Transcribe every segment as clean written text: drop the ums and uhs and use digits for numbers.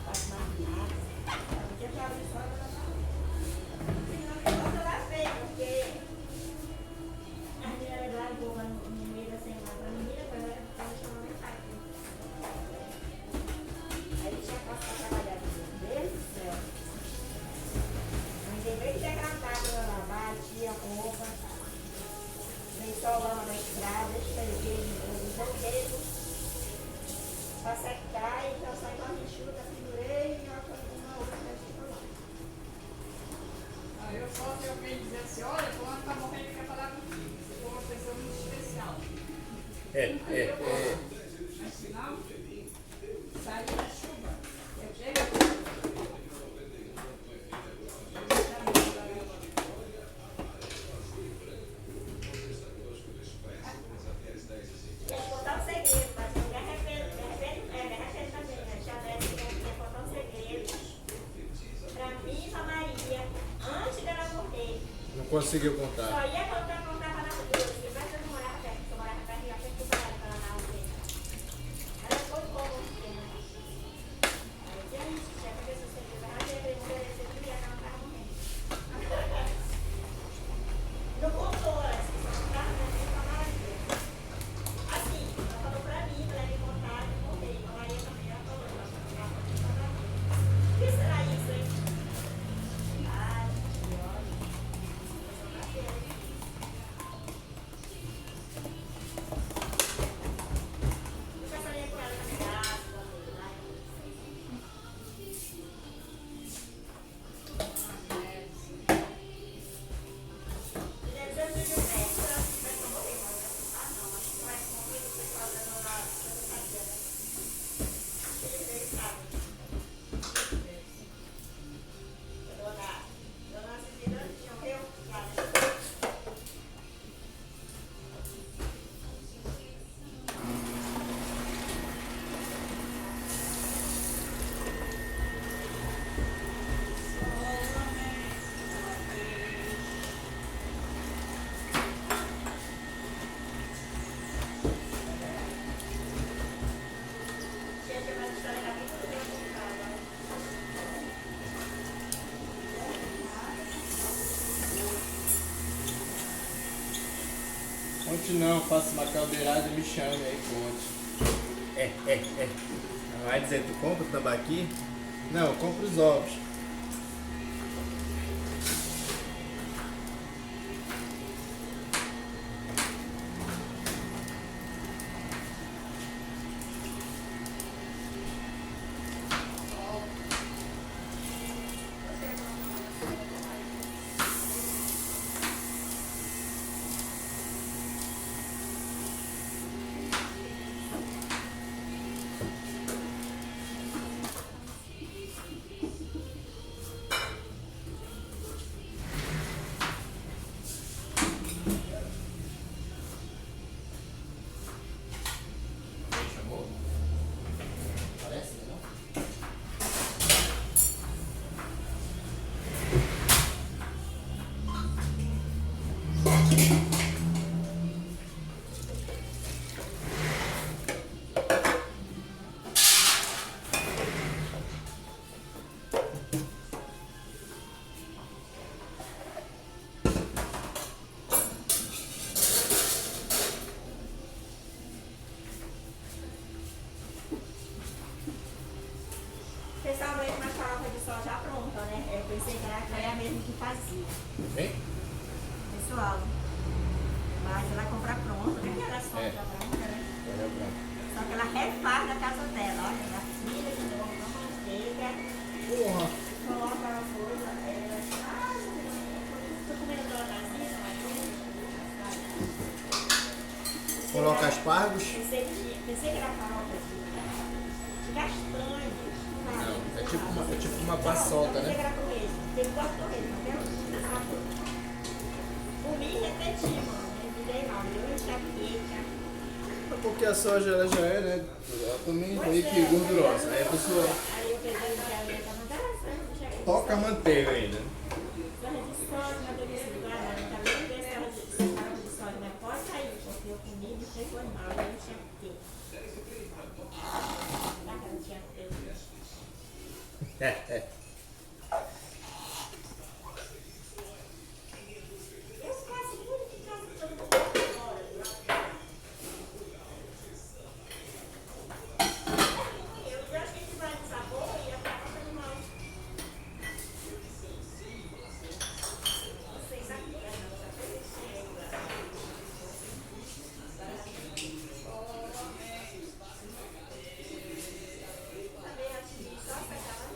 Faz mais nada. Porque pra abrir só ela tá. Senão eu lavei, porque a menina lá boa no meio da semana. A menina ela chamou meu pai. Aí ele tinha posto pra trabalhar de Deus do céu. Mas em vez de degradar pra lavar, batia a roupa, vem solando na estrada, esfreguei de novo, joguei pra secar e já sai com a enxuta, pendurei e uma outra ficou lá. Aí eu só tenho alguém dizer assim, olha, fulano tá morrendo e quer falar contigo. Você foi uma pessoa muito especial. Mas se não, sai da chuva. Eu chego. Tem que contar um segredo, mas não me arrependo também, né? Já deve ter contar um segredo pra mim e pra Maria, antes dela morrer. Não conseguiu contar. Só ia contar pra na rua, porque vai eu não morava perto, eu morava perto de lá, perto do bairro, pra lá na aldeia. Ela ficou como pequena. Aí eu disse, isso, já que esse segredo, ela teve que oferecer de dia que ela tava morrendo. Não contou, ela disse, só contava pra Maria. Assim, ela falou pra mim, pra me contar, eu contei. A Maria também, ela falou, ela contava pra Maria. O que será isso, hein? Ai, que ódio. Eu só bateu. Eu já falei com ela na graça, lá. E depois eu disse, vai morrer, mas não, acho que vai morrer, você fazendo lá, você sabia, né? Ele sabe. Dona Cecília morreu lá, né? Tinha que mais história da vida do meu computador. Conte não, faça uma caldeirada e me chame aí, conte. Vai dizer, tu compra o tambaqui? Não, eu compro os ovos. Chamou? Parece, né? Não? Pessoalmente, uma farofa de sol já pronta, né? Eu pensei que era a mesma que fazia. Vem? Pessoal, mas ela compra pronta, né? Ela compra pronta, né? Olha branco. Só que ela refaz na casa dela, olha, ela tira de novo, não manteiga, Porra! coloca a coisa, tô comendo drogazinha, mas Coloca aspargos? pensei que era farofa de castanha. Não, é tipo uma paçoca, né? Ele gostou mesmo, entendeu? Comi e repeti, mano. Me dei mal, deu enxaqueca. Porque a soja ela já é, né? Ela também é meio que gordurosa. Aí a pessoa Aí eu peguei o diabetes, tava interessante. toca a manteiga ainda. Soja de soja, mas eu disse, guarda, tá bem ver se farofa de soja, mas pode sair, porque eu comi e me chegou mal, eu enxaqueca. Não tinha feito. Eu faço tudo que casa todo mundo fora. Eu já acho que a gente vai no sabor e acaba fazendo mal. Vocês aqui, não, já fez também atingir só essa cara.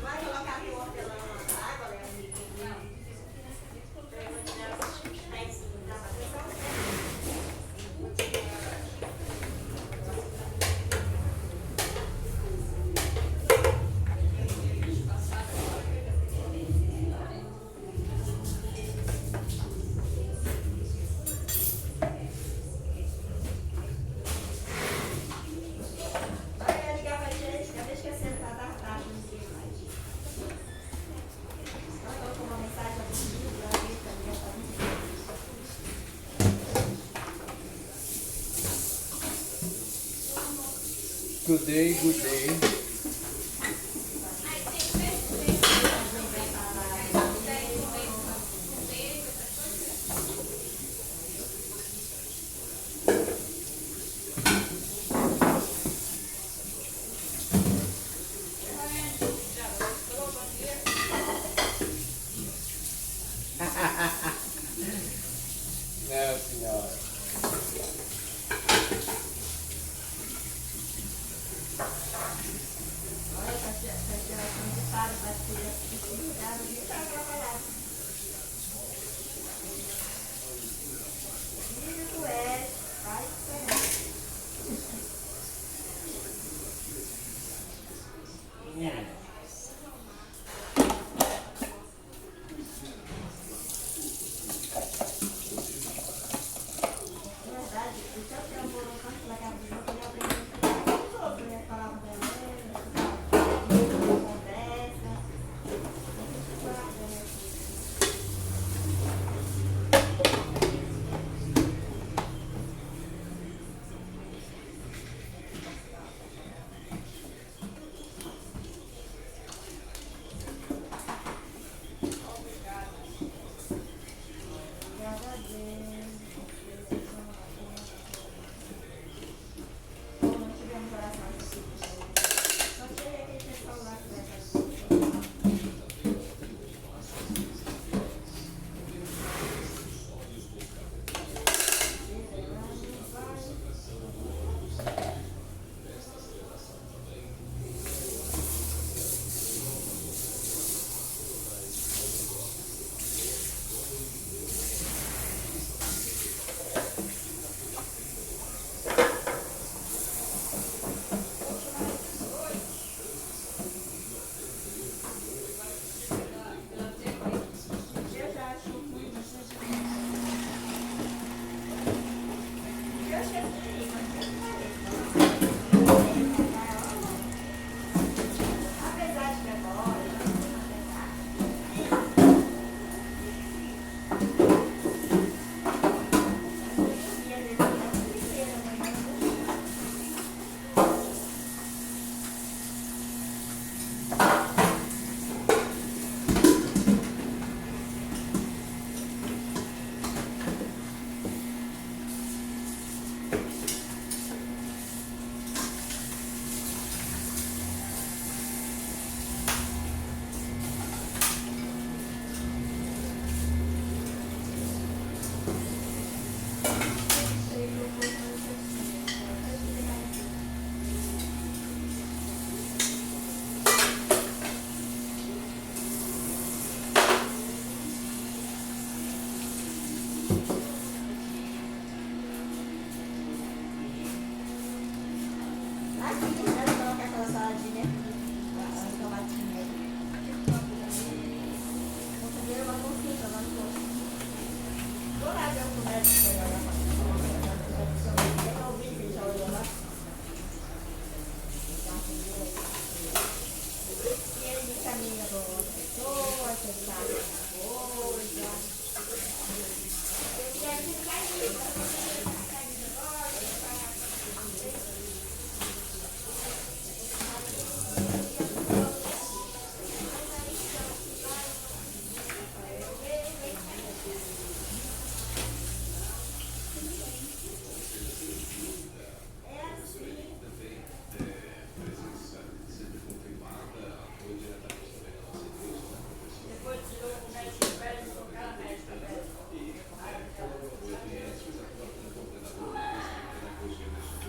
Vai colocar teu hortelã na água, né? Pra eu tirar esses pezinhos da maçã. Vai ligar pra gente, cada vez que é sentar, dá tarde, não sei mais. Ela colocou uma mensagem pra mim, pra mim também, pra mim. Good day, good day. Não, senhora.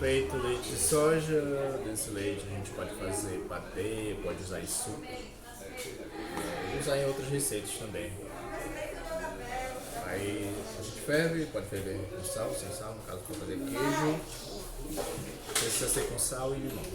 feito leite de soja. Desse leite a gente pode fazer patê, pode usar em suco. Pode usar em outras receitas também. Aí a gente ferve, pode ferver com sal, sem sal, no caso para fazer queijo. Precisa ser com sal e limão.